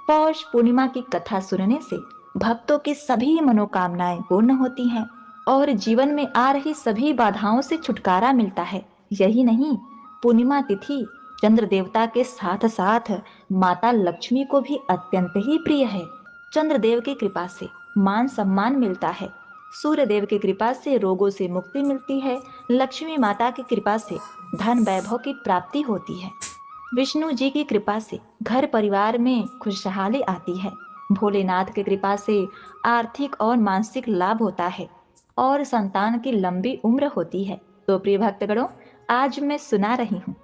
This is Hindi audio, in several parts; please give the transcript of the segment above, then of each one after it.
पौष पूर्णिमा की कथा सुनने से भक्तों की सभी मनोकामनाएं पूर्ण होती हैं और जीवन में आ रही सभी बाधाओं से छुटकारा मिलता है। यही नहीं, पूर्णिमा तिथि चंद्र देवता के साथ साथ माता लक्ष्मी को भी अत्यंत ही प्रिय है। चंद्र देव की कृपा से मान सम्मान मिलता है, सूर्य देव की कृपा से रोगों से मुक्ति मिलती है, लक्ष्मी माता की कृपा से धन वैभव की प्राप्ति होती है, विष्णु जी की कृपा से घर परिवार में खुशहाली आती है, भोलेनाथ की कृपा से आर्थिक और मानसिक लाभ होता है और संतान की लंबी उम्र होती है। तो प्रिय भक्तगणों, आज मैं सुना रही हूँ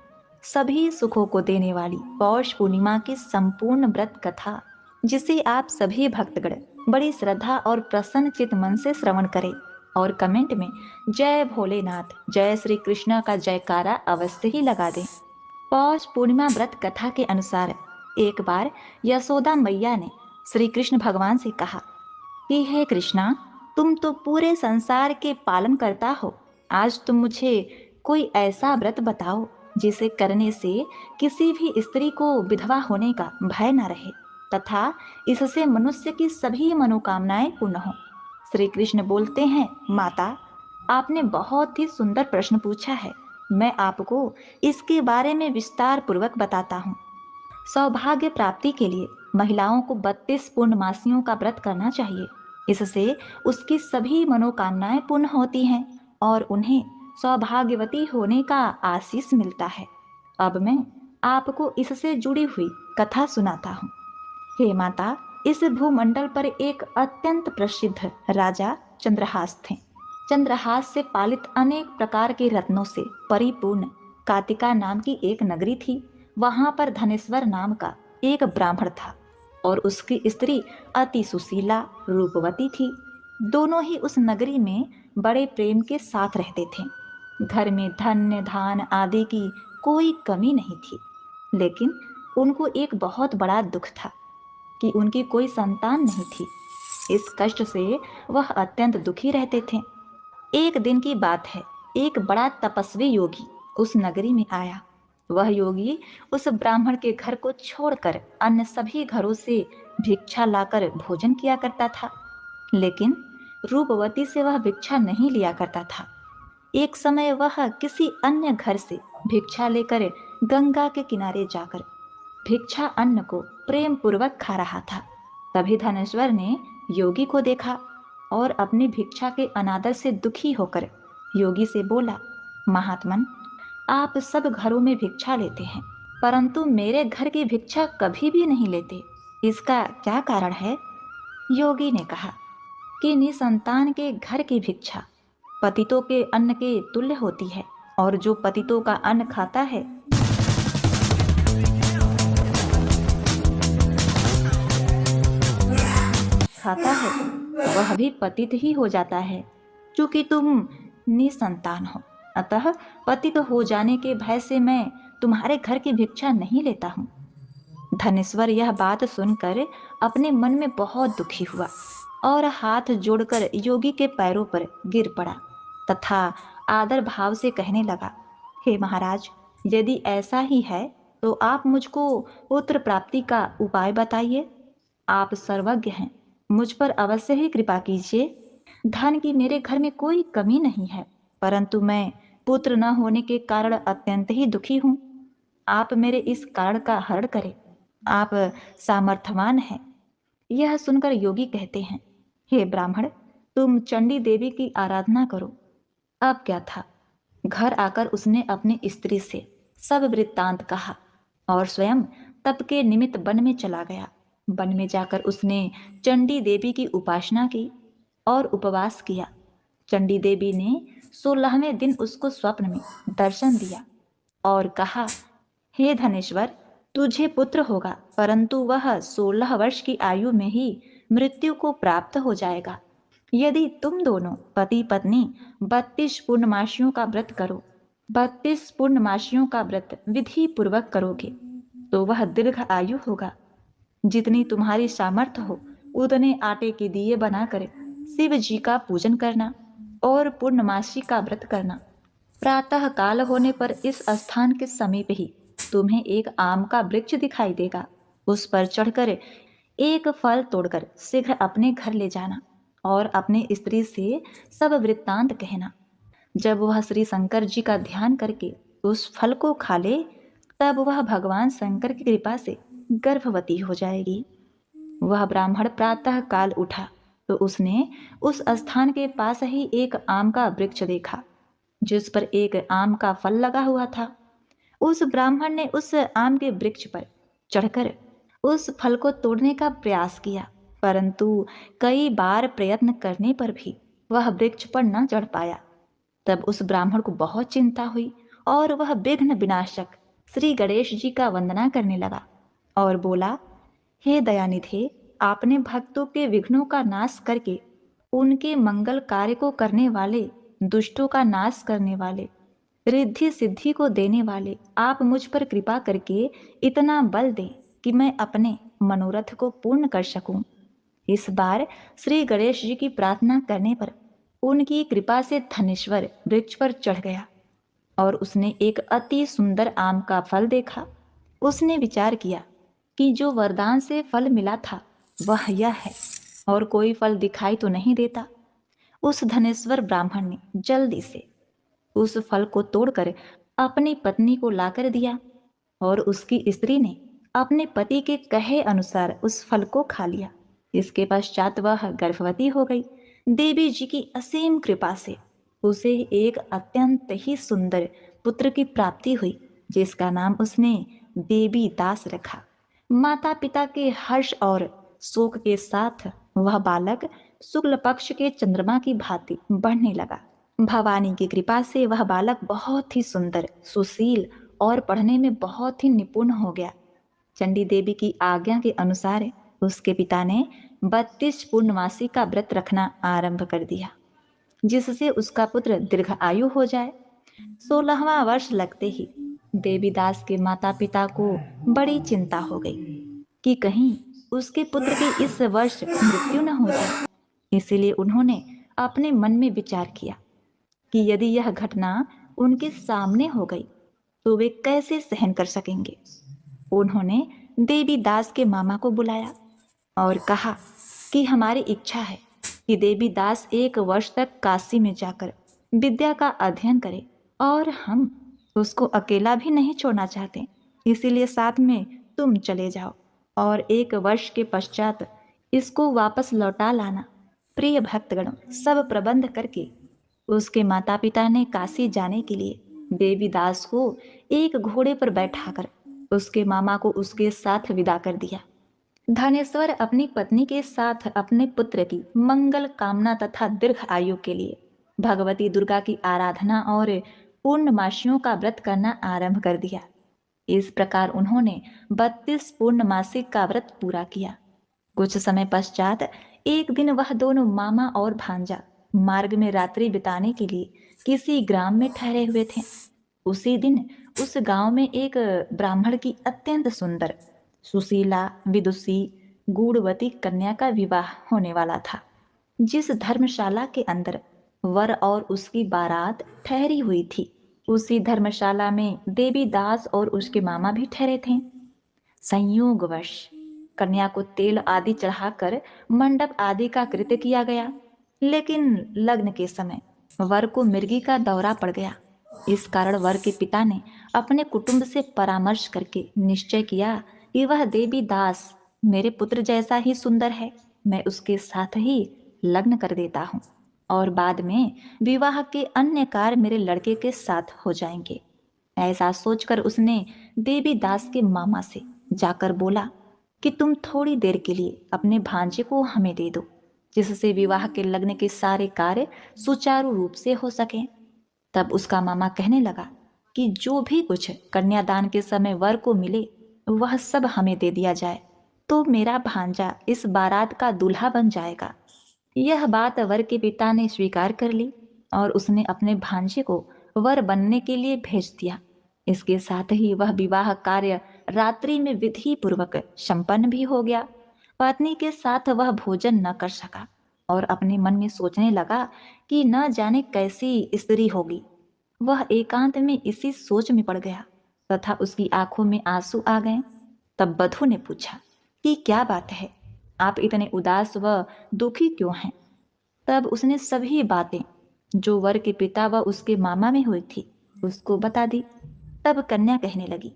सभी सुखों को देने वाली पौष पूर्णिमा की संपूर्ण व्रत कथा, जिसे आप सभी भक्तगण बड़ी श्रद्धा और प्रसन्न चित मन से श्रवण करें और कमेंट में जय भोलेनाथ, जय श्री कृष्ण का जयकारा अवश्य ही लगा दें। पौष पूर्णिमा व्रत कथा के अनुसार एक बार यशोदा मैया ने श्री कृष्ण भगवान से कहा कि हे कृष्णा, तुम तो पूरे संसार के पालन करता हो, आज तुम मुझे कोई ऐसा व्रत बताओ जिसे करने से किसी भी स्त्री को विधवा होने का भय न रहे तथा इससे मनुष्य की सभी मनोकामनाएं पूर्ण हो। श्री कृष्ण बोलते हैं, माता, आपने बहुत ही सुंदर प्रश्न पूछा है। मैं आपको इसके बारे में विस्तार पूर्वक बताता हूँ। सौभाग्य प्राप्ति के लिए महिलाओं को 32 पूर्णमासियों का व्रत करना चाहिए। इससे उसकी सभी मनोकामनाएं पूर्ण होती हैं और उन्हें सौभाग्यवती होने का आशीष मिलता है। अब मैं आपको इससे जुड़ी हुई कथा सुनाता हूँ। हे माता, इस भूमंडल पर एक अत्यंत प्रसिद्ध राजा चंद्रहास थे। चंद्रहास से पालित अनेक प्रकार के रत्नों से परिपूर्ण कातिका नाम की एक नगरी थी। वहां पर धनेश्वर नाम का एक ब्राह्मण था और उसकी स्त्री अति सुशीला रूपवती थी। दोनों ही उस नगरी में बड़े प्रेम के साथ रहते थे। घर में धन्य धान आदि की कोई कमी नहीं थी, लेकिन उनको एक बहुत बड़ा दुख था कि उनकी कोई संतान नहीं थी। इस कष्ट से वह अत्यंत दुखी रहते थे। एक दिन की बात है, एक बड़ा तपस्वी योगी उस नगरी में आया। वह योगी उस ब्राह्मण के घर को छोड़कर अन्य सभी घरों से भिक्षा लाकर भोजन किया करता था, लेकिन रूपवती से वह भिक्षा नहीं लिया करता था। एक समय वह किसी अन्य घर से भिक्षा लेकर गंगा के किनारे जाकर भिक्षा अन्न को प्रेम पूर्वक खा रहा था। तभी धनेश्वर ने योगी को देखा और अपनी भिक्षा के अनादर से दुखी होकर योगी से बोला, महात्मन, आप सब घरों में भिक्षा लेते हैं, परंतु मेरे घर की भिक्षा कभी भी नहीं लेते, इसका क्या कारण है? योगी ने कहा कि निसंतान के घर की भिक्षा पतितों के अन्न के तुल्य होती है और जो पतितों का अन्न खाता है वह भी पतित ही हो जाता है। चूंकि तुम निसंतान हो, अतः पतित हो जाने के भय से मैं तुम्हारे घर की भिक्षा नहीं लेता हूँ। धनेश्वर यह बात सुनकर अपने मन में बहुत दुखी हुआ और हाथ जोड़कर योगी के पैरों पर गिर पड़ा तथा आदर भाव से कहने लगा, हे महाराज, यदि ऐसा ही है तो आप मुझको पुत्र प्राप्ति का उपाय बताइए। आप सर्वज्ञ हैं, मुझ पर अवश्य ही कृपा कीजिए। धन की मेरे घर में कोई कमी नहीं है, परंतु मैं पुत्र न होने के कारण अत्यंत ही दुखी हूँ। आप मेरे इस कारण का हरण करें, आप सामर्थ्यवान हैं। यह सुनकर योगी कहते हैं, हे ब्राह्मण, तुम चंडी देवी की आराधना करो। अब क्या था, घर आकर उसने अपनी स्त्री से सब वृत्तांत कहा और स्वयं तप के निमित्त वन में चला गया। वन में जाकर उसने चंडी देवी की उपासना की और उपवास किया। चंडी देवी ने 16वें दिन उसको स्वप्न में दर्शन दिया और कहा, हे धनेश्वर, तुझे पुत्र होगा, परंतु वह 16 वर्ष की आयु में ही मृत्यु को प्राप्त हो जाएगा। यदि तुम दोनों पति पत्नी 32 पूर्णमासियों का व्रत करो, 32 पूर्णमासियों का व्रत विधि पूर्वक करोगे तो वह दीर्घ आयु होगा। जितनी तुम्हारी सामर्थ्य हो उतने आटे के दिए बनाकर शिव जी का पूजन करना और पूर्णमासी का व्रत करना। प्रातः काल होने पर इस स्थान के समीप ही तुम्हें एक आम का वृक्ष दिखाई देगा। उस पर चढ़कर एक फल तोड़कर शीघ्र अपने घर ले जाना और अपने स्त्री से सब वृत्तांत कहना। जब वह श्री शंकर जी का ध्यान करके उस फल को खा ले, तब वह भगवान शंकर की कृपा से गर्भवती हो जाएगी। वह ब्राह्मण प्रातः काल उठा तो उसने उस स्थान के पास ही एक आम का वृक्ष देखा, जिस पर एक आम का फल लगा हुआ था। उस ब्राह्मण ने उस आम के वृक्ष पर चढ़कर उस फल को तोड़ने का प्रयास किया, परंतु कई बार प्रयत्न करने पर भी वह वृक्ष पर न चढ़ पाया। तब उस ब्राह्मण को बहुत चिंता हुई और वह विघ्न विनाशक श्री गणेश जी का वंदना करने लगा और बोला, हे दयानिधे, आपने भक्तों के विघ्नों का नाश करके उनके मंगल कार्य को करने वाले, दुष्टों का नाश करने वाले, रिद्धि सिद्धि को देने वाले, आप मुझ पर कृपा करके इतना बल दें कि मैं अपने मनोरथ को पूर्ण कर सकूं। इस बार श्री गणेश जी की प्रार्थना करने पर उनकी कृपा से धनेश्वर वृक्ष पर चढ़ गया और उसने एक अति सुंदर आम का फल देखा। उसने विचार किया कि जो वरदान से फल मिला था वह यह है और कोई फल दिखाई तो नहीं देता। उस धनेश्वर ब्राह्मण ने जल्दी से उस फल को तोड़कर अपनी पत्नी को लाकर दिया और उसकी स्त्री ने अपने पति के कहे अनुसार उस फल को खा लिया। इसके पश्चात वह गर्भवती हो गई। देवी जी की असीम कृपा से उसे एक अत्यंत ही सुंदर पुत्र की प्राप्ति हुई, जिसका नाम उसने देवी दास रखा। माता पिता के हर्ष और शोक के साथ वह बालक शुक्ल पक्ष के चंद्रमा की भांति बढ़ने लगा। भवानी की कृपा से वह बालक बहुत ही सुंदर, सुशील और पढ़ने में बहुत ही निपुण हो गया। चंडी देवी की आज्ञा के अनुसार उसके पिता ने 32 पूर्णमासी का व्रत रखना आरंभ कर दिया, जिससे उसका पुत्र दीर्घ आयु हो जाए। 16वां वर्ष लगते ही देवीदास के माता पिता को बड़ी चिंता हो गई कि कहीं उसके पुत्र की इस वर्ष मृत्यु न हो जाए। इसीलिए उन्होंने अपने मन में विचार किया कि यदि यह घटना उनके सामने हो गई तो वे कैसे सहन कर सकेंगे। उन्होंने देवीदास के मामा को बुलाया और कहा कि हमारी इच्छा है कि देवीदास 1 वर्ष तक काशी में जाकर विद्या का अध्ययन करे और हम उसको अकेला भी नहीं छोड़ना चाहते, इसीलिए साथ में तुम चले जाओ और 1 वर्ष के पश्चात इसको वापस लौटा लाना। प्रिय भक्तगणों, सब प्रबंध करके उसके माता पिता ने काशी जाने के लिए देवीदास को एक घोड़े पर बैठाकर उसके मामा को उसके साथ विदा कर दिया। धनेश्वर अपनी पत्नी के साथ अपने पुत्र की मंगल कामना तथा दीर्घ आयु के लिए भगवती दुर्गा की आराधना और पूर्णमासियों का व्रत करना आरंभ कर दिया। इस प्रकार उन्होंने 32 पूर्णमासी का व्रत पूरा किया। कुछ समय पश्चात एक दिन वह दोनों मामा और भांजा मार्ग में रात्रि बिताने के लिए किसी ग्राम में ठहरे हुए थे। उसी दिन उस गांव में एक ब्राह्मण की अत्यंत सुंदर, सुशीला, विदुषी, गूढ़वती कन्या का विवाह होने वाला था। जिस धर्मशाला के अंदर वर और उसकी बारात ठहरी हुई थी, उसी धर्मशाला में देवीदास और उसके मामा भी ठहरे थे। संयोगवश कन्या को तेल आदि चढ़ाकर मंडप आदि का कृत्य किया गया, लेकिन लग्न के समय वर को मिर्गी का दौरा पड़ गया। इस कारण वर के पिता ने अपने कुटुंब से परामर्श करके निश्चय किया कि वह देवीदास मेरे पुत्र जैसा ही सुंदर है, मैं उसके साथ ही लग्न कर देता हूँ और बाद में विवाह के अन्य कार्य मेरे लड़के के साथ हो जाएंगे। ऐसा सोचकर उसने देवीदास के मामा से जाकर बोला कि तुम थोड़ी देर के लिए अपने भांजे को हमें दे दो, जिससे विवाह के लग्न के सारे कार्य सुचारू रूप से हो सके। तब उसका मामा कहने लगा कि जो भी कुछ कन्यादान के समय वर को मिले वह सब हमें दे दिया जाए, तो मेरा भांजा इस बारात का दूल्हा बन जाएगा। यह बात वर के पिता ने स्वीकार कर ली और उसने अपने भांजे को वर बनने के लिए भेज दिया। इसके साथ ही वह विवाह कार्य रात्रि में विधि पूर्वक संपन्न भी हो गया। पत्नी के साथ वह भोजन न कर सका और अपने मन में सोचने लगा कि न जाने कैसी स्त्री होगी। वह एकांत में इसी सोच में पड़ गया तथा उसकी आंखों में आंसू आ गए। तब बधू ने पूछा कि क्या बात है, आप इतने उदास व दुखी क्यों हैं? तब उसने सभी बातें जो वर के पिता व उसके मामा में हुई थी उसको बता दी। तब कन्या कहने लगी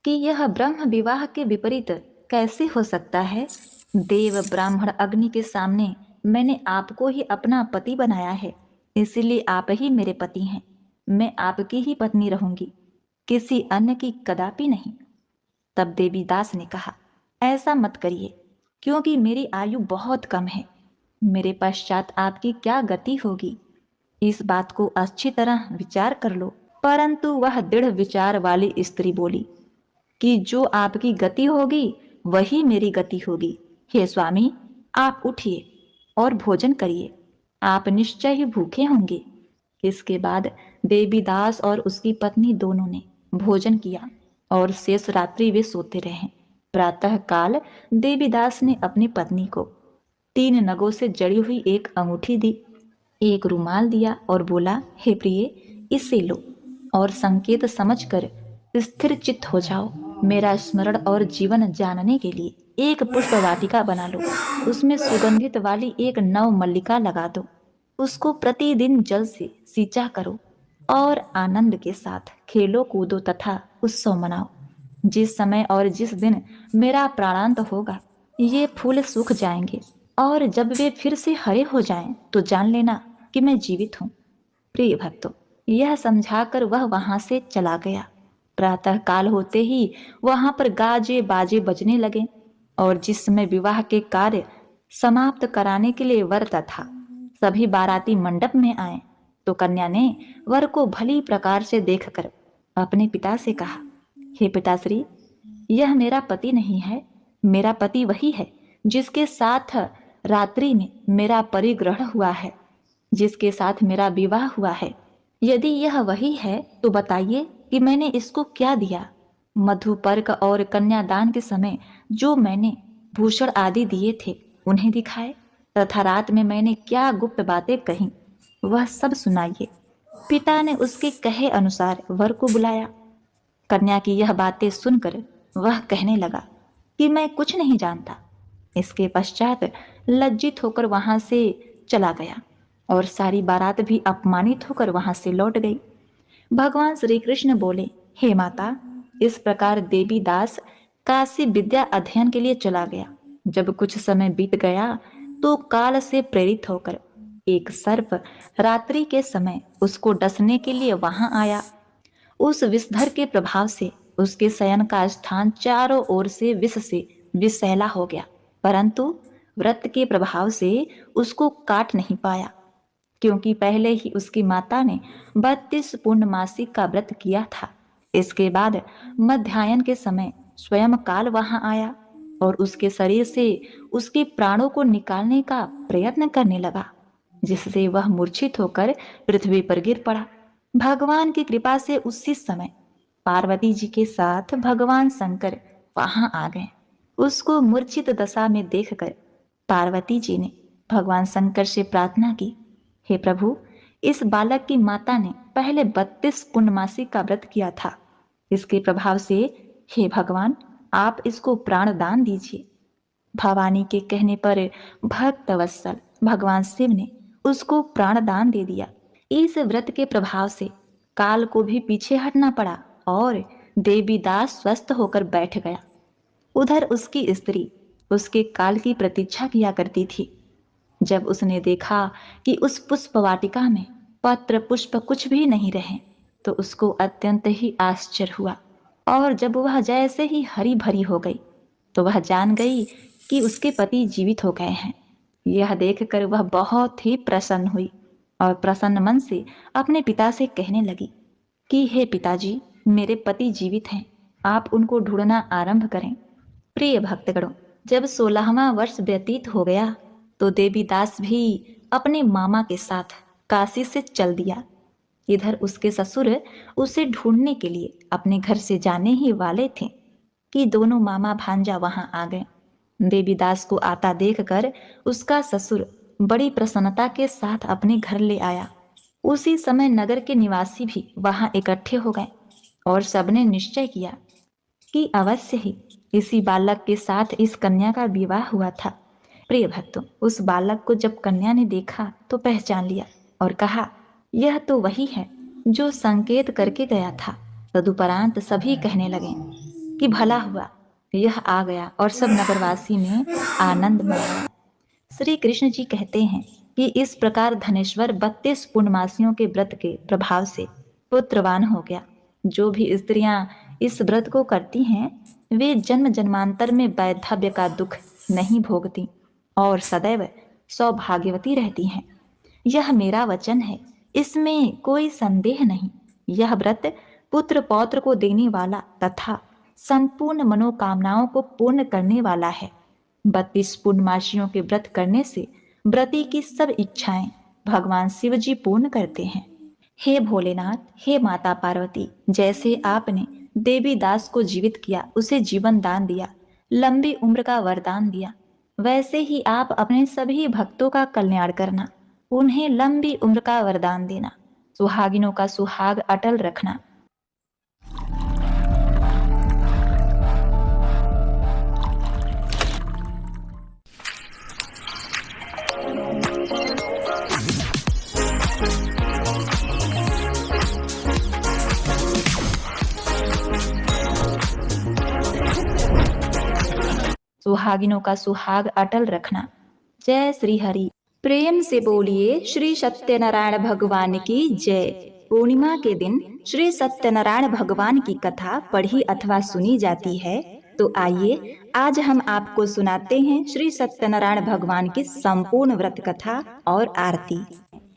कि यह ब्रह्म विवाह के विपरीत कैसे हो सकता है? देव ब्राह्मण अग्नि के सामने मैंने आपको ही अपना पति बनाया है, इसलिए आप ही मेरे पति हैं। मैं आपकी ही पत्नी रहूंगी, किसी अन्य की कदापि नहीं। तब देवीदास ने कहा, ऐसा मत करिए, क्योंकि मेरी आयु बहुत कम है। मेरे पश्चात आपकी क्या गति होगी, इस बात को अच्छी तरह विचार कर लो। परंतु वह दृढ़ विचार वाली स्त्री बोली कि जो आपकी गति होगी वही मेरी गति होगी। हे स्वामी, आप उठिए और भोजन करिए, आप निश्चय ही भूखे होंगे। इसके बाद देवीदास और उसकी पत्नी दोनों ने भोजन किया और शेष रात्रि वे सोते रहे। प्रातः काल देवीदास ने अपनी पत्नी को 3 नगों से जड़ी हुई एक अंगूठी दी, एक रुमाल दिया और बोला, हे प्रिय, इसे लो और संकेत समझकर स्थिर चित्त हो जाओ। मेरा स्मरण और जीवन जानने के लिए एक पुष्प वाटिका बना लो, उसमें सुगंधित वाली एक नव मल्लिका लगा दो, उसको प्रतिदिन जल से सींचा करो और आनंद के साथ खेलो कूदो तथा उत्सव मनाओ। जिस समय और जिस दिन मेरा प्राणांत होगा ये फूल सूख जाएंगे, और जब वे फिर से हरे हो जाएं तो जान लेना कि मैं जीवित हूँ। प्रिय भक्तों, यह समझाकर वह वहां से चला गया। प्रातः काल होते ही वहां पर गाजे बाजे बजने लगे, और जिस समय विवाह के कार्य समाप्त कराने के लिए वर तथा सभी बाराती मंडप में आए तो कन्या ने वर को भली प्रकार से देखकर अपने पिता से कहा, हे पिताश्री, यह मेरा पति नहीं है। मेरा पति वही है जिसके साथ रात्रि में मेरा परिग्रहण हुआ है, जिसके साथ मेरा विवाह हुआ है। यदि यह वही है तो बताइए कि मैंने इसको क्या दिया। मधुपर्क और कन्यादान के समय जो मैंने भूषण आदि दिए थे उन्हें दिखाए, तथा रात में मैंने क्या गुप्त बातें कही वह सब सुनाइए। पिता ने उसके कहे अनुसार वर को बुलाया। कन्या की यह बातें सुनकर वह कहने लगा कि मैं कुछ नहीं जानता। इसके पश्चात लज्जित होकर वहां से चला गया और सारी बारात भी अपमानित होकर वहां से लौट गई। भगवान श्री कृष्ण बोले, हे माता, इस प्रकार देवीदास काशी विद्या अध्ययन के लिए चला गया। जब कुछ समय बीत गया तो काल से प्रेरित होकर एक सर्प रात्रि के समय उसको डसने के लिए वहां आया। उस विषधर के प्रभाव से उसके शयन का स्थान चारों ओर से विष से विषैला हो गया, परंतु व्रत के प्रभाव से उसको काट नहीं पाया, क्योंकि पहले ही उसकी माता ने 32 पूर्णमासी का व्रत किया था। इसके बाद मध्याह्न के समय स्वयं काल वहां आया और उसके शरीर से उसके प्राणों को निकालने का प्रयत्न करने लगा, जिससे वह मूर्छित होकर पृथ्वी पर गिर पड़ा। भगवान की कृपा से उसी समय पार्वती जी के साथ भगवान शंकर वहां आ गए। उसको मूर्छित दशा में देखकर पार्वती जी ने भगवान शंकर से प्रार्थना की, हे प्रभु, इस बालक की माता ने पहले 32 पूर्णमासी का व्रत किया था। इसके प्रभाव से हे भगवान, आप इसको प्राण दान दीजिए। भवानी के कहने पर भक्त वत्सल भगवान शिव ने उसको प्राण दान दे दिया। इस व्रत के प्रभाव से काल को भी पीछे हटना पड़ा और देवीदास स्वस्थ होकर बैठ गया। उधर उसकी स्त्री उसके काल की प्रतीक्षा किया करती थी। जब उसने देखा कि उस पुष्प वाटिका में पत्र पुष्प कुछ भी नहीं रहे तो उसको अत्यंत ही आश्चर्य हुआ, और जब वह जैसे ही हरी भरी हो गई तो वह जान गई कि उसके पति जीवित हो गए हैं। यह देखकर वह बहुत ही प्रसन्न हुई और प्रसन्न मन से अपने पिता से कहने लगी कि हे पिताजी, मेरे पति जीवित हैं, आप उनको ढूंढना आरंभ करें। प्रिय भक्तगणों, जब 16वां वर्ष व्यतीत हो गया तो देवीदास भी अपने मामा के साथ काशी से चल दिया। इधर उसके ससुर उसे ढूंढने के लिए अपने घर से जाने ही वाले थे कि दोनों मामा भांजा वहां आ गए। देवीदास को आता देखकर उसका ससुर बड़ी प्रसन्नता के साथ अपने घर ले आया। उसी समय नगर के निवासी भी वहां इकट्ठे हो गए और सबने निश्चय किया कि अवश्य ही इसी बालक के साथ इस कन्या का विवाह हुआ था। प्रिय भक्तों, उस बालक को जब कन्या ने देखा तो पहचान लिया और कहा, यह तो वही है जो संकेत करके गया था। तदुपरांत सभी कहने लगे कि भला हुआ, यह आ गया, और सब नगरवासी में आनंद मनाया। श्री कृष्ण जी कहते हैं कि इस प्रकार धनेश्वर 32 पूर्णमासियों के व्रत के प्रभाव से पुत्रवान हो गया। जो भी स्त्रियां इस व्रत को करती हैं, वे जन्म जन्मांतर में वैधव्य का दुख नहीं भोगती और सदैव सौभाग्यवती रहती हैं। यह मेरा वचन है, इसमें कोई संदेह नहीं। यह व्रत पुत्र पौत्र को देने वाला तथा संपूर्ण मनोकामनाओं को पूर्ण करने वाला है। 32 पूर्णमासियों के व्रत करने से व्रती की सब इच्छाएं भगवान शिव जी पूर्ण करते हैं। हे भोलेनाथ, हे माता पार्वती, जैसे आपने देवी दास को जीवित किया, उसे जीवन दान दिया, लंबी उम्र का वरदान दिया, वैसे ही आप अपने सभी भक्तों का कल्याण करना, उन्हें लंबी उम्र का वरदान देना, सुहागिनों का सुहाग अटल रखना। सुहागिनों का सुहाग अटल रखना। जय श्री हरि। प्रेम से बोलिए श्री सत्यनारायण भगवान की जय। पूर्णिमा के दिन श्री सत्यनारायण भगवान की कथा पढ़ी अथवा सुनी जाती है, तो आइए आज हम आपको सुनाते हैं श्री सत्यनारायण भगवान की संपूर्ण व्रत कथा और आरती।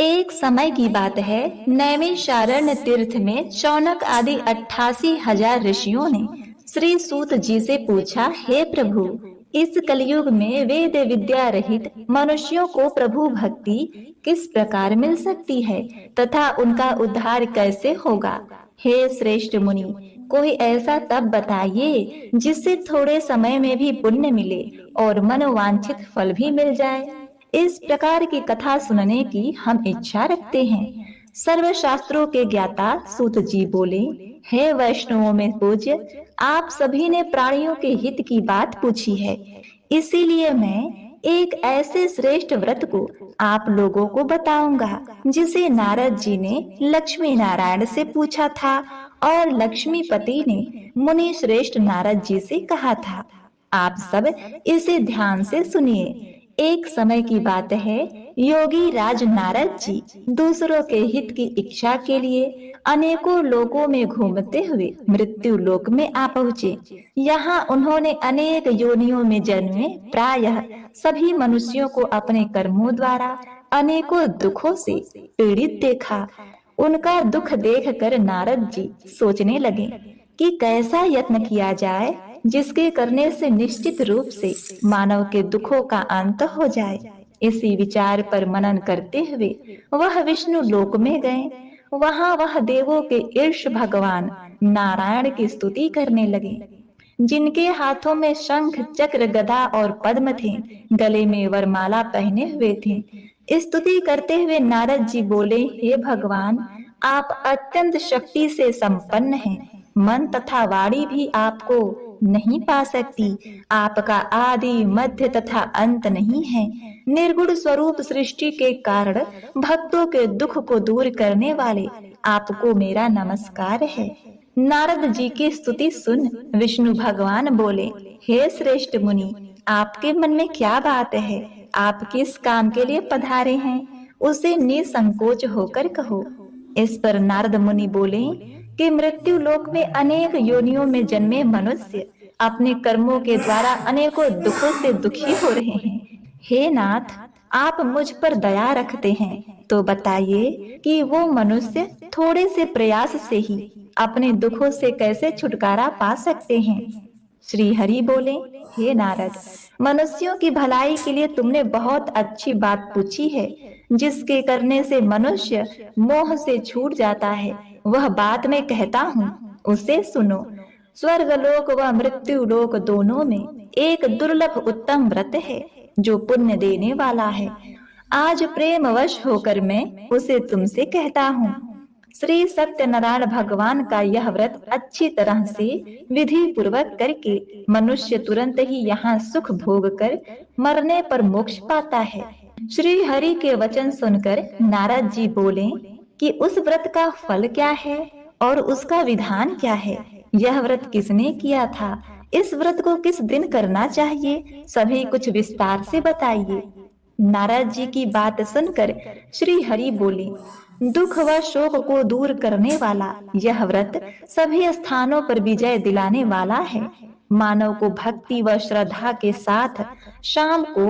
एक समय की बात है, नैमिषारण्य तीर्थ में शौनक आदि 88,000 ऋषियों ने श्री सूत जी से पूछा, हे प्रभु, इस कलयुग में वेद विद्या रहित मनुष्यों को प्रभु भक्ति किस प्रकार मिल सकती है तथा उनका उद्धार कैसे होगा? हे श्रेष्ठ मुनि, कोई ऐसा तप बताइए जिससे थोड़े समय में भी पुण्य मिले और मनोवांछित फल भी मिल जाए। इस प्रकार की कथा सुनने की हम इच्छा रखते हैं। सर्वशास्त्रों के ज्ञाता सूत जी बोले, हे वैष्णवों में पूज्य, आप सभी ने प्राणियों के हित की बात पूछी है, इसीलिए मैं एक ऐसे श्रेष्ठ व्रत को आप लोगों को बताऊंगा जिसे नारद जी ने लक्ष्मी नारायण से पूछा था और लक्ष्मीपति ने मुनि श्रेष्ठ नारद जी से कहा था। आप सब इसे ध्यान से सुनिए। एक समय की बात है, योगी राज नारद जी दूसरों के हित की इच्छा के लिए अनेकों लोकों में घूमते हुए मृत्यु लोक में आ पहुँचे। यहाँ उन्होंने अनेक योनियों में जन्मे प्रायः सभी मनुष्यों को अपने कर्मों द्वारा अनेकों दुखों से पीड़ित देखा। उनका दुख देखकर नारद जी सोचने लगे कि कैसा यत्न किया जाए जिसके करने से निश्चित रूप से मानव के दुखों का अंत हो जाए। इसी विचार पर मनन करते हुए वह विष्णु लोक में गए। वहां वह देवों के ईश भगवान नारायण की स्तुति करने लगे, जिनके हाथों में शंख चक्र गदा और पद्म थे, गले में वरमाला पहने हुए थे। स्तुति करते हुए नारद जी बोले, हे भगवान, आप अत्यंत शक्ति से संपन्न हैं, मन तथा वाणी भी आपको नहीं पा सकती। आपका आदि मध्य तथा अंत नहीं है। निर्गुण स्वरूप सृष्टि के कारण भक्तों के दुख को दूर करने वाले आपको मेरा नमस्कार है। नारद जी की स्तुति सुन विष्णु भगवान बोले, हे श्रेष्ठ मुनि, आपके मन में क्या बात है? आप किस काम के लिए पधारे हैं, उसे निसंकोच होकर कहो। इस पर नारद मुनि बोले कि मृत्यु लोक में अनेक योनियों में जन्मे मनुष्य अपने कर्मों के द्वारा अनेकों दुखों से दुखी हो रहे हैं। हे नाथ, आप मुझ पर दया रखते हैं, तो बताइए कि वो मनुष्य थोड़े से प्रयास से ही अपने दुखों से कैसे छुटकारा पा सकते हैं? श्री हरि बोले, हे नारद, मनुष्यों की भलाई के लिए तुमने बहुत अच्छी बात पूछी है। जिसके करने से मनुष्य मोह से छूट जाता है, वह बात मैं कहता हूँ, उसे सुनो। स्वर्ग लोक व मृत्यु लोक दोनों में एक दुर्लभ उत्तम व्रत है जो पुण्य देने वाला है। आज प्रेमवश होकर मैं उसे तुमसे कहता हूँ। श्री सत्यनारायण भगवान का यह व्रत अच्छी तरह से विधि पूर्वक करके मनुष्य तुरंत ही यहाँ सुख भोग कर मरने पर मोक्ष पाता है। श्री हरि के वचन सुनकर नारद जी बोले कि उस व्रत का फल क्या है और उसका विधान क्या है? यह व्रत किसने किया था? इस व्रत को किस दिन करना चाहिए? सभी कुछ विस्तार से बताइए। नारद जी की बात सुनकर श्री हरि बोले, दुख व शोक को दूर करने वाला यह व्रत सभी स्थानों पर विजय दिलाने वाला है। मानव को भक्ति व श्रद्धा के साथ शाम को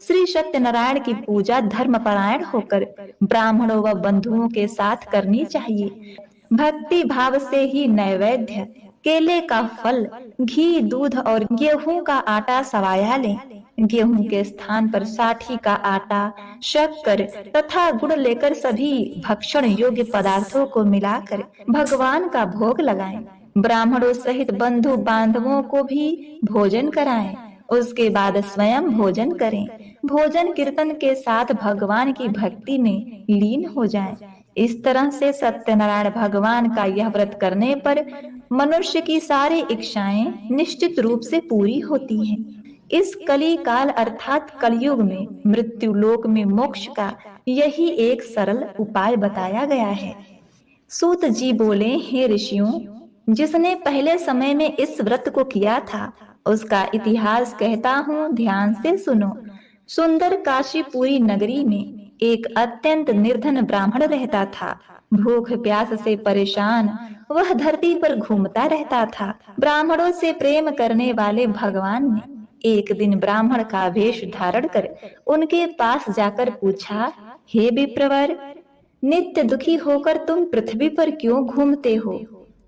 श्री सत्यनारायण की पूजा धर्मपरायण होकर ब्राह्मणों व बंधुओं के साथ करनी चाहिए। भक्ति भाव से ही नैवेद्य, केले का फल, घी, दूध और गेहूं का आटा सवाया लें। गेहूं के स्थान पर साठी का आटा, शक्कर तथा गुड़ लेकर सभी भक्षण योग्य पदार्थों को मिलाकर भगवान का भोग लगाएं। ब्राह्मणों सहित बंधु बांधवों को भी भोजन कराएं। उसके बाद स्वयं भोजन करें। भोजन कीर्तन के साथ भगवान की भक्ति में लीन हो जाएं। इस तरह से सत्यनारायण भगवान का यह व्रत करने पर मनुष्य की सारी इच्छाएं निश्चित रूप से पूरी होती हैं। इस कली काल अर्थात कलयुग में मृत्यु लोक में मोक्ष का यही एक सरल उपाय बताया गया है। सूत जी बोले, हे ऋषियों, जिसने पहले समय में इस व्रत को किया था उसका इतिहास कहता हूँ, ध्यान से सुनो। सुंदर काशीपुरी नगरी में एक अत्यंत निर्धन ब्राह्मण रहता था। भूख प्यास से परेशान वह धरती पर घूमता रहता था। ब्राह्मणों से प्रेम करने वाले भगवान ने एक दिन ब्राह्मण का वेश धारण कर उनके पास जाकर पूछा, हे विप्रवर, नित्य दुखी होकर तुम पृथ्वी पर क्यों घूमते हो?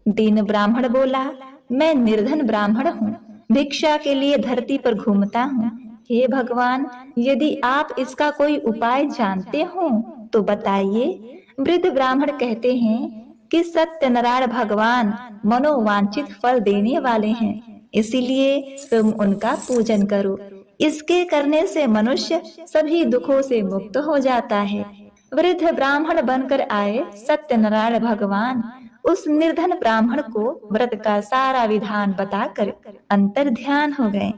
दीन ब्राह्मण बोला, मैं निर्धन ब्राह्मण हूँ, भिक्षा के लिए धरती पर घूमता हूँ। हे भगवान, यदि आप इसका कोई उपाय जानते हो तो बताइए। वृद्ध ब्राह्मण कहते हैं कि सत्यनारायण भगवान मनोवांछित फल देने वाले हैं, इसीलिए तुम उनका पूजन करो। इसके करने से मनुष्य सभी दुखों से मुक्त हो जाता है। वृद्ध ब्राह्मण बनकर आए सत्यनारायण भगवान उस निर्धन ब्राह्मण को व्रत का सारा विधान बताकर अंतर ध्यान हो गए।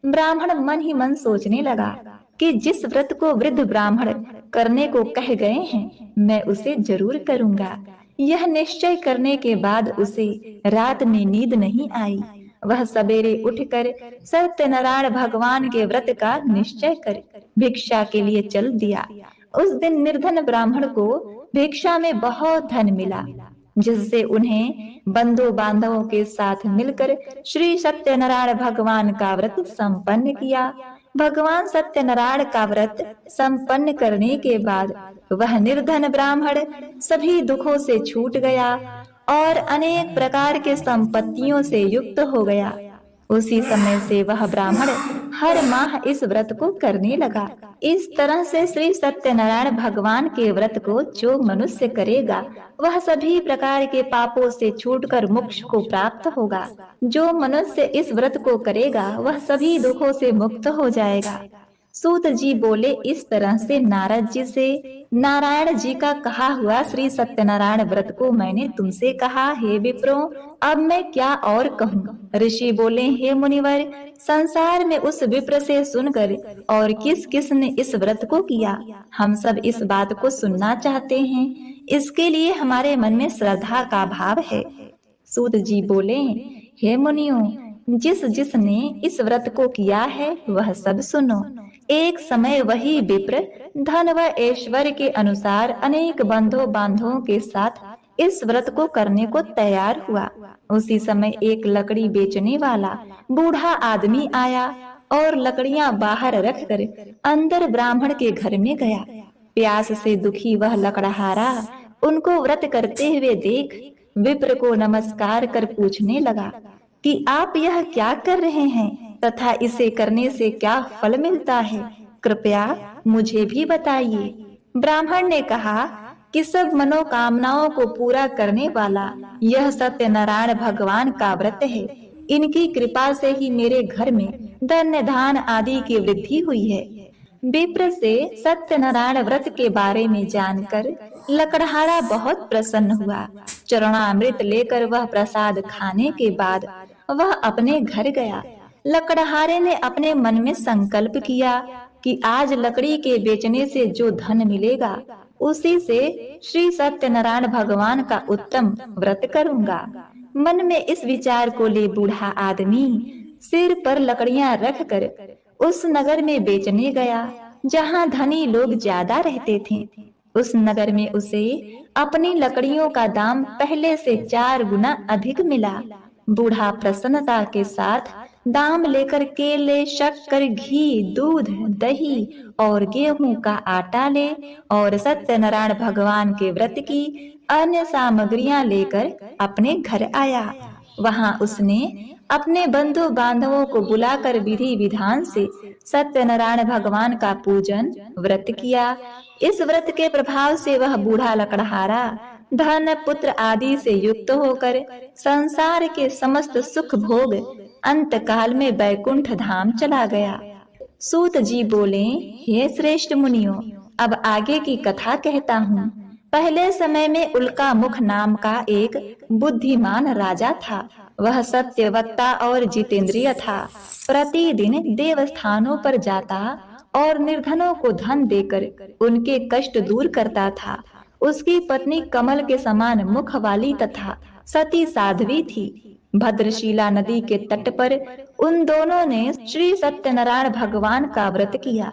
ब्राह्मण मन ही मन सोचने लगा कि जिस व्रत को वृद्ध ब्राह्मण करने को कह गए हैं मैं उसे जरूर करूंगा। यह निश्चय करने के बाद उसे रात में नींद नहीं आई। वह सवेरे उठकर सत्यनारायण भगवान के व्रत का निश्चय कर भिक्षा के लिए चल दिया। उस दिन निर्धन ब्राह्मण को भिक्षा में बहुत धन मिला, जिससे उन्हें बंधु बांधवों के साथ मिलकर श्री सत्यनारायण भगवान का व्रत संपन्न किया। भगवान सत्यनारायण का व्रत संपन्न करने के बाद वह निर्धन ब्राह्मण सभी दुखों से छूट गया और अनेक प्रकार के संपत्तियों से युक्त हो गया। उसी समय से वह ब्राह्मण हर माह इस व्रत को करने लगा। इस तरह से श्री सत्यनारायण भगवान के व्रत को जो मनुष्य करेगा वह सभी प्रकार के पापों से छूटकर मोक्ष को प्राप्त होगा। जो मनुष्य इस व्रत को करेगा वह सभी दुखों से मुक्त हो जाएगा। सूत जी बोले, इस तरह से नारद जी से नारायण जी का कहा हुआ श्री सत्यनारायण व्रत को मैंने तुमसे कहा। हे विप्रो, अब मैं क्या और कहूँ? ऋषि बोले, हे मुनिवर, संसार में उस विप्र से सुनकर और किस किस ने इस व्रत को किया, हम सब इस बात को सुनना चाहते हैं। इसके लिए हमारे मन में श्रद्धा का भाव है। सूत जी बोले, हे मुनियों, जिस जिसने इस व्रत को किया है वह सब सुनो। एक समय वही विप्र धन व ऐश्वर्य के अनुसार अनेक बंधु बांधवों के साथ इस व्रत को करने को तैयार हुआ। उसी समय एक लकड़ी बेचने वाला बूढ़ा आदमी आया और लकड़ियां बाहर रखकर अंदर ब्राह्मण के घर में गया। प्यास से दुखी वह लकड़हारा उनको व्रत करते हुए देख विप्र को नमस्कार कर पूछने लगा कि आप यह क्या कर रहे हैं तथा इसे करने से क्या फल मिलता है, कृपया मुझे भी बताइए। ब्राह्मण ने कहा कि सब मनोकामनाओं को पूरा करने वाला यह सत्यनारायण भगवान का व्रत है। इनकी कृपा से ही मेरे घर में धन्य धान आदि की वृद्धि हुई है। विप्र से सत्यनारायण व्रत के बारे में जानकर लकड़हारा बहुत प्रसन्न हुआ। चरणामृत लेकर वह प्रसाद खाने के बाद वह अपने घर गया। लकड़हारे ने अपने मन में संकल्प किया कि आज लकड़ी के बेचने से जो धन मिलेगा उसी से श्री सत्यनारायण भगवान का उत्तम व्रत करूंगा। मन में इस विचार को ले बूढ़ा आदमी सिर पर लकड़ियां रखकर उस नगर में बेचने गया जहां धनी लोग ज्यादा रहते थे। उस नगर में उसे अपनी लकड़ियों का दाम पहले से 4 गुना अधिक मिला। बूढ़ा प्रसन्नता के साथ दाम लेकर केले, शक्कर, घी, दूध, दही और गेहूं का आटा ले और सत्यनारायण भगवान के व्रत की अन्य सामग्रियां लेकर अपने घर आया। वहां उसने अपने बंधु बांधवों को बुलाकर विधि विधान से सत्यनारायण भगवान का पूजन व्रत किया। इस व्रत के प्रभाव से वह बूढ़ा लकड़हारा धन, पुत्र आदि से युक्त होकर संसार के समस्त सुख भोग अंत काल में वैकुंठ धाम चला गया। सूत जी बोले, हे श्रेष्ठ मुनियों, अब आगे की कथा कहता हूँ। पहले समय में उल्का मुख नाम का एक बुद्धिमान राजा था। वह सत्यवक्ता और जितेंद्रिय था। प्रतिदिन देवस्थानों पर जाता और निर्धनों को धन देकर उनके कष्ट दूर करता था। उसकी पत्नी कमल के समान मुख वाली तथा सती साध्वी थी। भद्रशिला नदी के तट पर उन दोनों ने श्री सत्यनारायण भगवान का व्रत किया।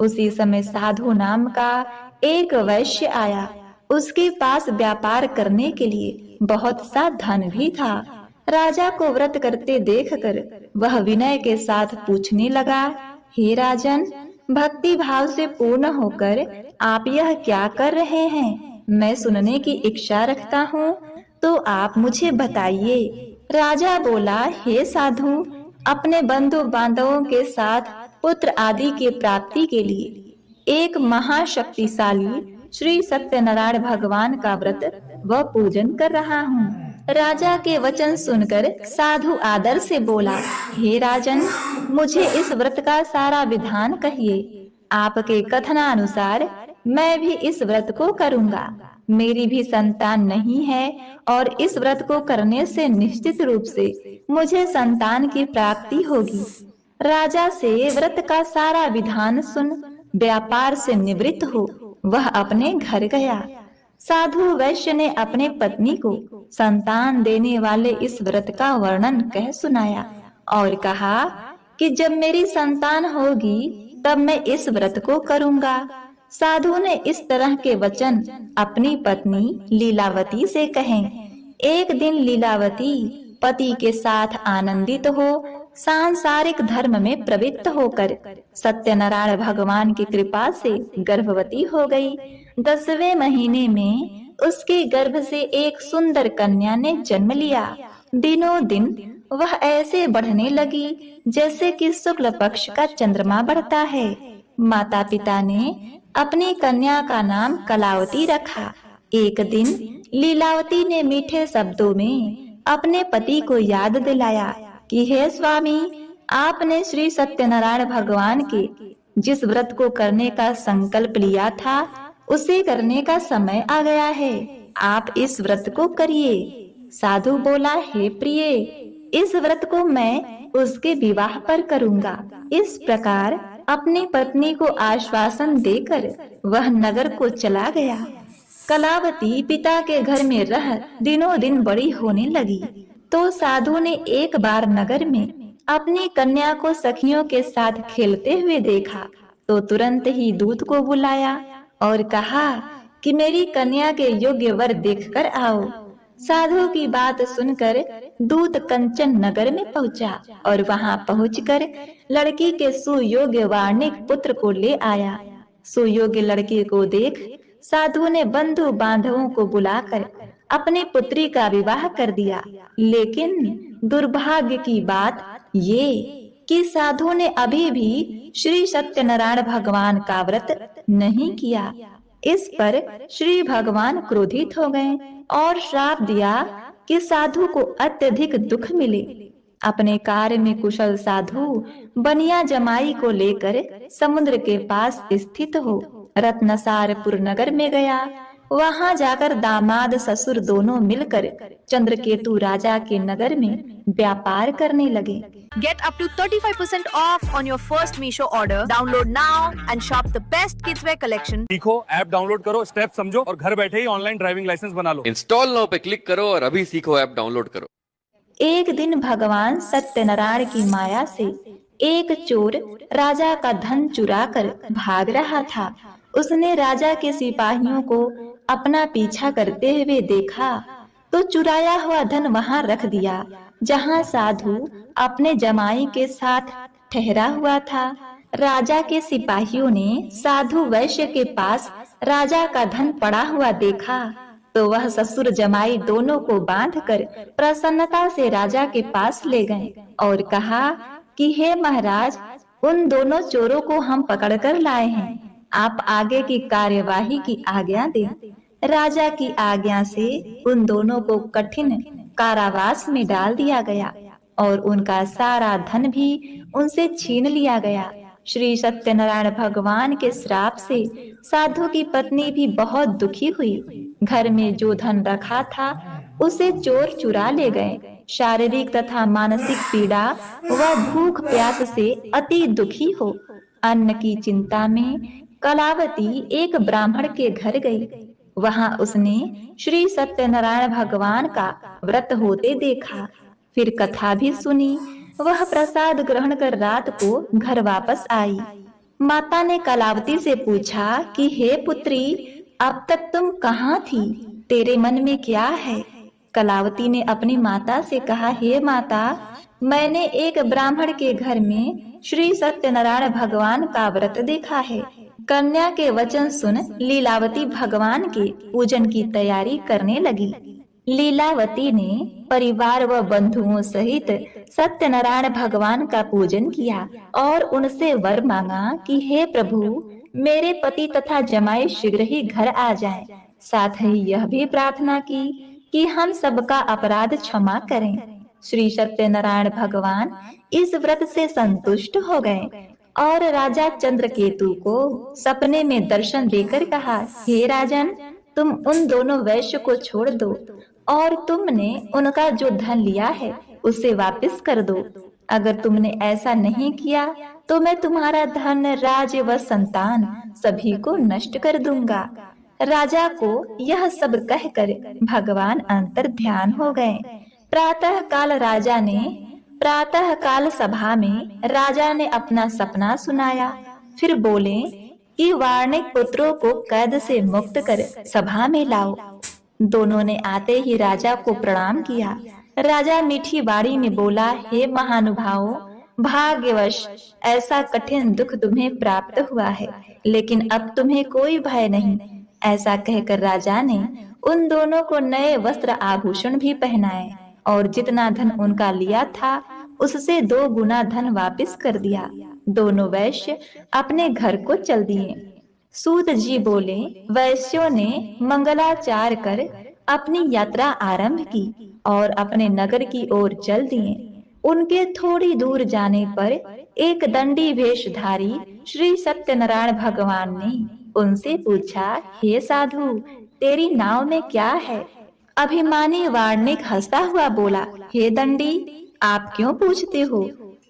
उसी समय साधु नाम का एक वैश्य आया। उसके पास व्यापार करने के लिए बहुत सा धन भी था। राजा को व्रत करते देखकर वह विनय के साथ पूछने लगा, हे राजन, भक्ति भाव से पूर्ण होकर आप यह क्या कर रहे हैं? मैं सुनने की इच्छा रखता हूँ, तो आप मुझे बताइए। राजा बोला, हे साधु, अपने बंधु बांधवों के साथ पुत्र आदि की प्राप्ति के लिए एक महाशक्तिशाली श्री सत्यनारायण भगवान का व्रत व पूजन कर रहा हूँ। राजा के वचन सुनकर साधु आदर से बोला, हे राजन, मुझे इस व्रत का सारा विधान कहिए। आपके कथनानुसार मैं भी इस व्रत को करूँगा। मेरी भी संतान नहीं है और इस व्रत को करने से निश्चित रूप से मुझे संतान की प्राप्ति होगी। राजा से व्रत का सारा विधान सुन व्यापार से निवृत्त हो वह अपने घर गया। साधु वैश्य ने अपने पत्नी को संतान देने वाले इस व्रत का वर्णन कह सुनाया और कहा कि जब मेरी संतान होगी तब मैं इस व्रत को करूँगा। साधु ने इस तरह के वचन अपनी पत्नी लीलावती से कहे। एक दिन लीलावती पति के साथ आनंदित हो सांसारिक धर्म में प्रवृत्त होकर सत्यनारायण भगवान की कृपा से गर्भवती हो गई। 10वें महीने में उसके गर्भ से एक सुंदर कन्या ने जन्म लिया। दिनों दिन वह ऐसे बढ़ने लगी जैसे कि शुक्ल पक्ष का चंद्रमा बढ़ता है। माता पिता ने अपनी कन्या का नाम कलावती रखा। एक दिन लीलावती ने मीठे शब्दों में अपने पति को याद दिलाया कि हे स्वामी, आपने श्री सत्यनारायण भगवान के जिस व्रत को करने का संकल्प लिया था उसे करने का समय आ गया है। आप इस व्रत को करिए। साधु बोला, हे प्रिय, इस व्रत को मैं उसके विवाह पर करूँगा। इस प्रकार अपनी पत्नी को आश्वासन देकर वह नगर को चला गया। कलावती पिता के घर में रह दिनों दिन बड़ी होने लगी तो साधु ने एक बार नगर में अपनी कन्या को सखियों के साथ खेलते हुए देखा तो तुरंत ही दूत को बुलाया और कहा कि मेरी कन्या के योग्य वर देखकर आओ। साधु की बात सुनकर दूत कंचन नगर में पहुंचा और वहां पहुंचकर लड़की के सुयोग्य वार्णिक पुत्र को ले आया। सुयोग्य लड़की को देख साधु ने बंधु बांधवों को बुलाकर अपनी पुत्री का विवाह कर दिया। लेकिन दुर्भाग्य की बात ये कि साधु ने अभी भी श्री सत्यनारायण भगवान का व्रत नहीं किया। इस पर श्री भगवान क्रोधित हो गए और श्राप दिया कि साधु को अत्यधिक दुख मिले। अपने कार्य में कुशल साधु बनिया जमाई को लेकर समुद्र के पास स्थित हो रत्नसारपुर नगर में गया। वहां जाकर दामाद ससुर दोनों मिलकर चंद्रकेतु राजा के नगर में व्यापार करने लगे। Get up to 35% off on your first Meesho order. Download now and shop the best kidswear collection. सीखो, ऐप डाउनलोड करो, स्टेप समझो और घर बैठे ही ऑनलाइन ड्राइविंग लाइसेंस बना लो। इंस्टॉल नाउ पे क्लिक करो और अभी सीखो ऐप डाउनलोड करो। एक दिन भगवान सत्यनारायण की माया से एक चोर राजा का धन चुरा कर भाग रहा था। उसने राजा के सिपाहियों को अपना पीछा करते हुए देखा तो चुराया हुआ धन वहां रख दिया जहां साधु अपने जमाई के साथ ठहरा हुआ था। राजा के सिपाहियों ने साधु वैश्य के पास राजा का धन पड़ा हुआ देखा तो वह ससुर जमाई दोनों को बांधकर प्रसन्नता से राजा के पास ले गए और कहा कि हे महाराज, उन दोनों चोरों को हम पकड़कर लाए हैं, आप आगे की कार्यवाही की आज्ञा दें। राजा की आज्ञा से उन दोनों को कठिन कारावास में डाल दिया गया और उनका सारा धन भी उनसे छीन लिया गया। श्री सत्यनारायण भगवान के श्राप से साधु की पत्नी भी बहुत दुखी हुई। घर में जो धन रखा था उसे चोर चुरा ले गए। शारीरिक तथा मानसिक पीड़ा व भूख प्यास से अति दुखी हो अन्न की चिंता में कलावती एक ब्राह्मण के घर गई। वहां उसने श्री सत्यनारायण भगवान का व्रत होते देखा, फिर कथा भी सुनी। वह प्रसाद ग्रहण कर रात को घर वापस आई। माता ने कलावती से पूछा कि हे पुत्री, अब तक तुम कहाँ थी? तेरे मन में क्या है? कलावती ने अपनी माता से कहा, हे माता, मैंने एक ब्राह्मण के घर में श्री सत्यनारायण भगवान का व्रत देखा है। कन्या के वचन सुन लीलावती भगवान के पूजन की तैयारी करने लगी। लीलावती ने परिवार व बंधुओं सहित सत्यनारायण भगवान का पूजन किया और उनसे वर मांगा कि हे प्रभु, मेरे पति तथा जमाई शीघ्र ही घर आ जाएं। साथ ही यह भी प्रार्थना की कि हम सबका अपराध क्षमा करें। श्री सत्यनारायण भगवान इस व्रत से संतुष्ट हो गए और राजा चंद्रकेतु को सपने में दर्शन देकर कहा, हे राजन, तुम उन दोनों वैश्य को छोड़ दो और तुमने उनका जो धन लिया है उसे वापस कर दो। अगर तुमने ऐसा नहीं किया तो मैं तुम्हारा धन, राज्य व संतान सभी को नष्ट कर दूंगा। राजा को यह सब कहकर भगवान अंतर ध्यान हो गए। प्रातः काल सभा में राजा ने अपना सपना सुनाया। फिर बोले कि वार्णिक पुत्रों को कैद से मुक्त कर सभा में लाओ। दोनों ने आते ही राजा को प्रणाम किया। राजा मीठी वाणी में बोला, हे महानुभावों, भाग्यवश ऐसा कठिन दुख तुम्हें प्राप्त हुआ है, लेकिन अब तुम्हें कोई भय नहीं। ऐसा कहकर राजा ने उन दोनों को नए वस्त्र आभूषण भी पहनाए और जितना धन उनका लिया था उससे 2 गुना धन वापस कर दिया। दोनों वैश्य अपने घर को चल दिए। सूत जी बोले, वैश्यों ने मंगलाचार कर अपनी यात्रा आरंभ की और अपने नगर की ओर चल दिए। उनके थोड़ी दूर जाने पर एक दंडी वेशधारी श्री सत्यनारायण भगवान ने उनसे पूछा, हे साधु, तेरी नाव में क्या है? अभिमानी वार्णिक हंसता हुआ बोला, हे दंडी, आप क्यों पूछते हो?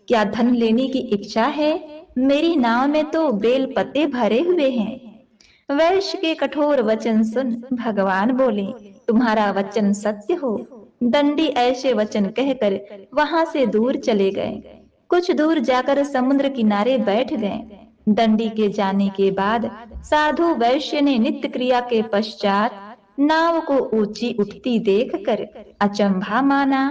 क्या धन लेने की इच्छा है? मेरी नाव में तो बेल पत्ते भरे हुए हैं। वैश्य के कठोर वचन सुन भगवान बोले, तुम्हारा वचन सत्य हो। दंडी ऐसे वचन कहकर वहां से दूर चले गए। कुछ दूर जाकर समुद्र किनारे बैठ गए। दंडी के जाने के बाद साधु वैश्य ने नित्य क्रिया के पश्चात नाव को ऊंची उठती देखकर अचंभा माना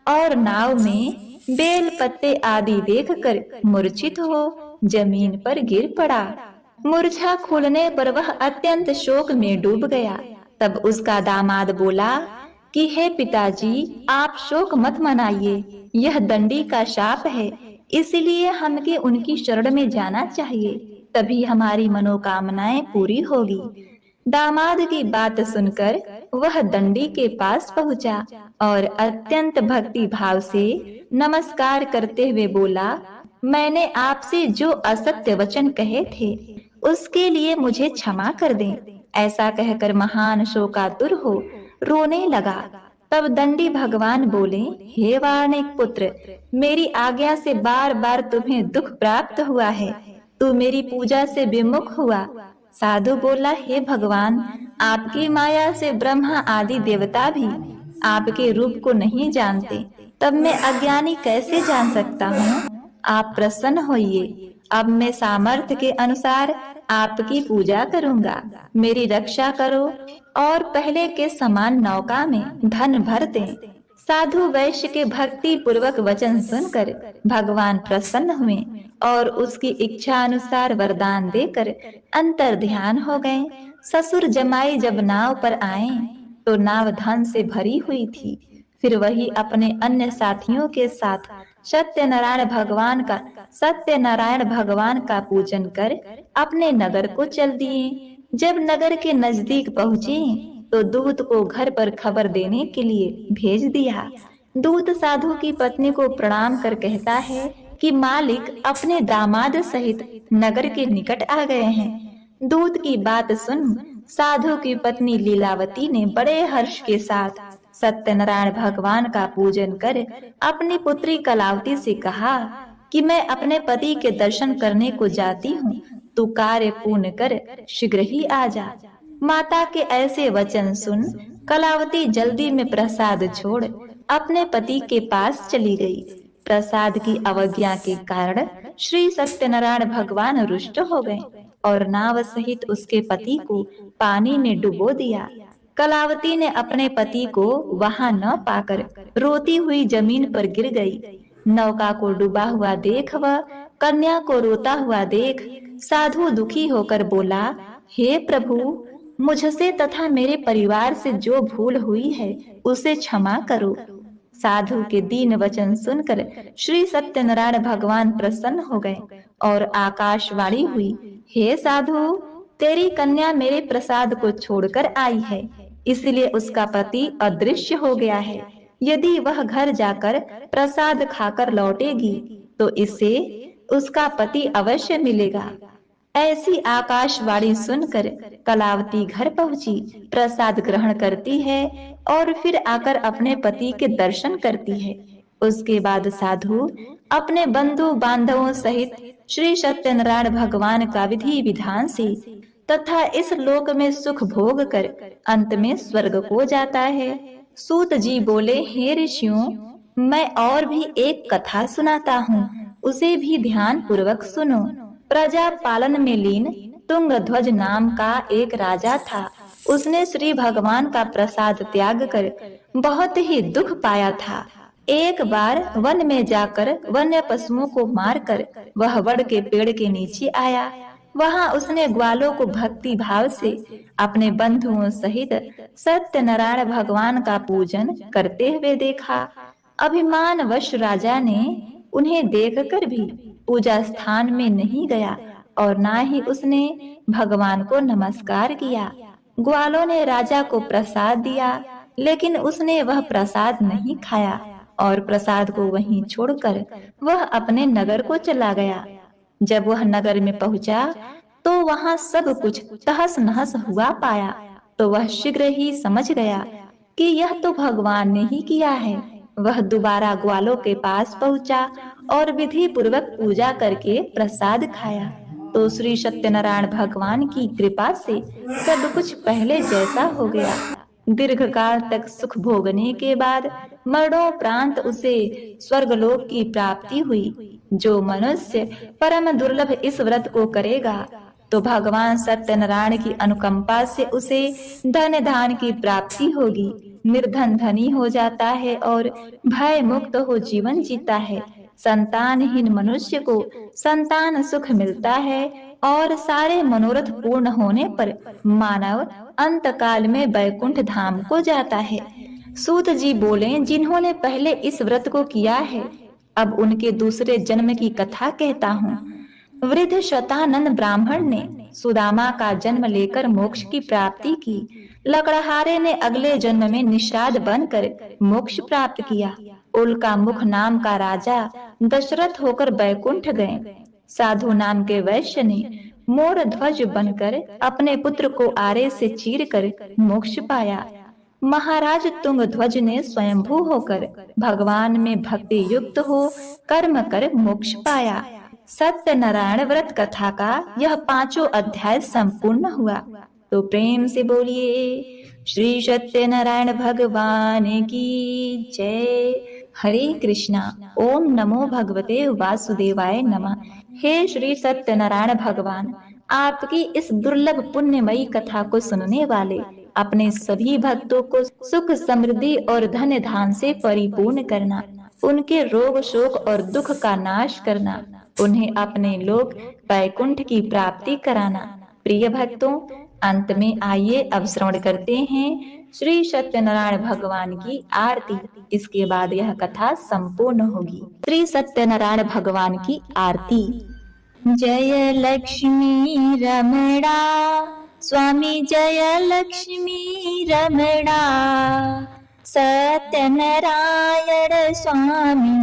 और नाव में बेल पत्ते आदि देखकर मूर्छित हो जमीन पर गिर पड़ा। मूर्छा खुलने पर वह अत्यंत शोक में डूब गया। तब उसका दामाद बोला कि हे पिताजी, आप शोक मत मनाइए, यह दंडी का शाप है, इसलिए हमें उनकी शरण में जाना चाहिए, तभी हमारी मनोकामनाएं पूरी होगी। दामाद की बात सुनकर वह दंडी के पास पहुंचा और अत्यंत भक्ति भाव से नमस्कार करते हुए बोला, मैंने आपसे जो असत्य वचन कहे थे उसके लिए मुझे क्षमा कर दें। ऐसा कहकर महान शोकातुर हो रोने लगा। तब दंडी भगवान बोले, हे वार्णिक पुत्र, मेरी आज्ञा से बार बार तुम्हें दुख प्राप्त हुआ है, तू मेरी पूजा से विमुख हुआ। साधु बोला, हे भगवान, आपकी माया से ब्रह्मा आदि देवता भी आपके रूप को नहीं जानते, तब मैं अज्ञानी कैसे जान सकता हूँ? आप प्रसन्न होइए, अब मैं सामर्थ्य के अनुसार आपकी पूजा करूंगा। मेरी रक्षा करो और पहले के समान नौका में धन भर दें। साधु वैश्य के भक्ति पूर्वक वचन सुनकर भगवान प्रसन्न हुए और उसकी इच्छा अनुसार वरदान देकर अंतर ध्यान हो गए। ससुर जमाई जब नाव पर आए तो नाव धन से भरी हुई थी। फिर वही अपने अन्य साथियों के साथ सत्यनारायण भगवान का पूजन कर अपने नगर को चल दिए। जब नगर के नजदीक पहुँचे तो दूत को घर पर खबर देने के लिए भेज दिया। दूत साधु की पत्नी को प्रणाम कर कहता है कि मालिक अपने दामाद सहित नगर के निकट आ गए हैं। दूत की बात सुन साधु की पत्नी लीलावती ने बड़े हर्ष के साथ सत्यनारायण भगवान का पूजन कर अपनी पुत्री कलावती से कहा कि मैं अपने पति के दर्शन करने को जाती हूँ, तू कार्य पूर्ण कर शीघ्र ही आ जा। माता के ऐसे वचन सुन कलावती जल्दी में प्रसाद छोड़ अपने पति के पास चली गई। प्रसाद की अवज्ञा के कारण श्री सत्यनारायण भगवान रुष्ट हो गए और नाव सहित उसके पति को पानी में डुबो दिया। कलावती ने अपने पति को वहां न पाकर रोती हुई जमीन पर गिर गई। नौका को डूबा हुआ देख व कन्या को रोता हुआ देख साधु दुखी होकर बोला, हे प्रभु, मुझसे तथा मेरे परिवार से जो भूल हुई है उसे क्षमा करो। साधु के दीन वचन सुनकर श्री सत्यनारायण भगवान प्रसन्न हो गए और आकाशवाणी हुई, हे साधु, तेरी कन्या मेरे प्रसाद को छोड़कर आई है, इसलिए उसका पति अदृश्य हो गया है। यदि वह घर जाकर प्रसाद खाकर लौटेगी तो इससे उसका पति अवश्य मिलेगा। ऐसी आकाशवाणी सुनकर कलावती घर पहुंची, प्रसाद ग्रहण करती है और फिर आकर अपने पति के दर्शन करती है। उसके बाद साधु अपने बंधु बांधवों सहित श्री सत्यनारायण भगवान का विधि विधान से तथा इस लोक में सुख भोग कर अंत में स्वर्ग को जाता है। सूत जी बोले, हे ऋषियों, मैं और भी एक कथा सुनाता हूँ, उसे भी ध्यान पूर्वक सुनो। प्रजा पालन में लीन तुंगध्वज नाम का एक राजा था। उसने श्री भगवान का प्रसाद त्याग कर बहुत ही दुख पाया था। एक बार वन में जाकर वन्य पशुओं को मारकर वह वड़ के पेड़ के नीचे आया। वहां उसने ग्वालों को भक्ति भाव से अपने बंधुओं सहित सत्यनारायण भगवान का पूजन करते हुए देखा। अभिमानवश राजा ने उन्हें देखकर भी पूजा स्थान में नहीं गया और ना ही उसने भगवान को नमस्कार किया। ग्वालों ने राजा को प्रसाद दिया, लेकिन उसने वह प्रसाद नहीं खाया और प्रसाद को वहीं छोड़कर वह अपने नगर को चला गया। जब वह नगर में पहुंचा तो वहां सब कुछ तहस नहस हुआ पाया, तो वह शीघ्र ही समझ गया कि यह तो भगवान ने ही किया है। वह दोबारा ग्वालों के पास पहुंचा और विधि पूर्वक पूजा करके प्रसाद खाया, तो श्री सत्यनारायण भगवान की कृपा से सब कुछ पहले जैसा हो गया। दीर्घकाल तक सुख भोगने के बाद मरणोपरांत उसे स्वर्गलोक की प्राप्ति हुई। जो मनुष्य परम दुर्लभ इस व्रत को करेगा तो भगवान सत्यनारायण की अनुकंपा से उसे धन धान की प्राप्ति होगी। निर्धन धनी हो जाता है और भय मुक्त हो जीवन जीता है। संतानहीन मनुष्य को संतान सुख मिलता है और सारे मनोरथ पूर्ण होने पर मानव अंत काल में वैकुंठ धाम को जाता है। सूत जी बोले, जिन्होंने पहले इस व्रत को किया है, अब उनके दूसरे जन्म की कथा कहता हूँ। वृद्ध शतानंद ब्राह्मण ने सुदामा का जन्म लेकर मोक्ष की प्राप्ति की। लकड़हारे ने अगले जन्म में निषाद बनकर मोक्ष प्राप्त किया। उल्का मुख नाम का राजा दशरथ होकर बैकुंठ गए। साधु नाम के वैश्य ने मोर ध्वज बनकर अपने पुत्र को आरे से चीरकर मोक्ष पाया। महाराज तुंग ध्वज ने स्वयंभू होकर भगवान में भक्ति युक्त हो कर्म कर मोक्ष पाया। सत्यनारायण व्रत कथा का यह 5 अध्याय संपूर्ण हुआ। तो प्रेम से बोलिए श्री सत्यनारायण भगवान की जय। हरे कृष्णा। ओम नमो भगवते वासुदेवाय नमः। हे श्री सत्यनारायण भगवान, आपकी इस दुर्लभ पुण्यमयी कथा को सुनने वाले अपने सभी भक्तों को सुख समृद्धि और धन धान से परिपूर्ण करना, उनके रोग शोक और दुख का नाश करना, उन्हें अपने लोक वैकुंठ की प्राप्ति कराना। प्रिय भक्तों, अंत में आइए अब श्रवण करते हैं श्री सत्यनारायण भगवान की आरती। इसके बाद यह कथा संपूर्ण होगी। श्री सत्यनारायण भगवान की आरती। जय लक्ष्मी रमणा स्वामी, जय लक्ष्मी रमणा। सत्यनारायण स्वामी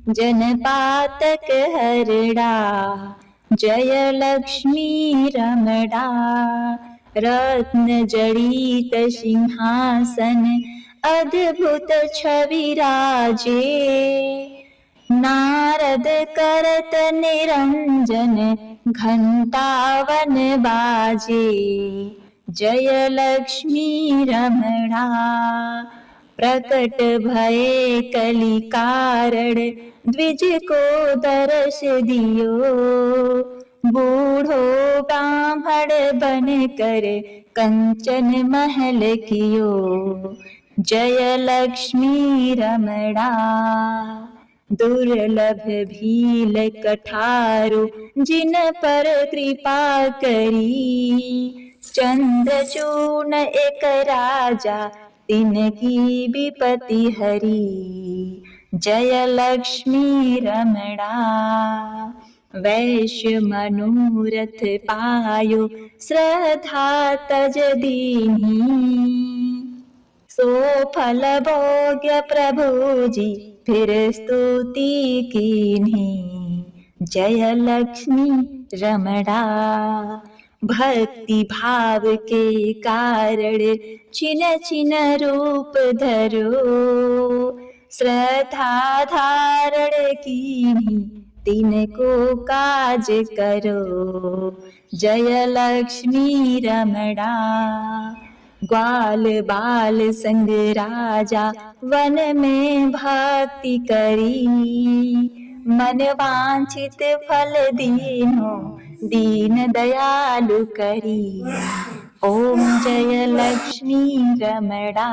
जनपातक हरड़ा। जय लक्ष्मी रमणा। रत्न जड़ित सिंहासन अद्भुत छवि राजे। नारद करत निरंजन घंटावन बाजे। जय लक्ष्मी रमणा। प्रकट भये कलि कारण द्विज को दर्श दियो। बूढ़ो ब्राह्मण बन कर कंचन महल कियो। जय लक्ष्मी रमणा। दुर्लभ भील कठारो जिन पर कृपा करी। चंद्रचूर्ण एक राजा तिनकी विपत्ति हरी। जय लक्ष्मी रमणा। वैश्य मनोरथ पायो श्रद्धा तज दीन्ही। सो फल भोग्य प्रभु जी फिर स्तुति कीन्ही। जय लक्ष्मी रमणा। भक्ति भाव के कारण छिन छिन रूप धरो। श्रद्धा धारण कीन्ही तिनको काज करो। जय लक्ष्मी रमणा। ग्वाल बाल संग राजा वन में भक्ति करी। मन वांछित फल दीनो दीन दयालु करी। ओम जय लक्ष्मी रमणा।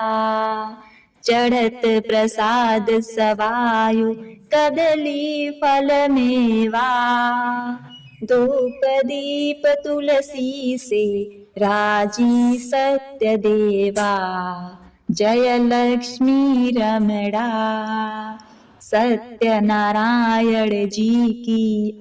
चढ़त प्रसाद सवायु कदली फल मेवा। धूप दीप तुलसी से राजी सत्य देवा। जय लक्ष्मी रमणा। सत्यनारायण जी की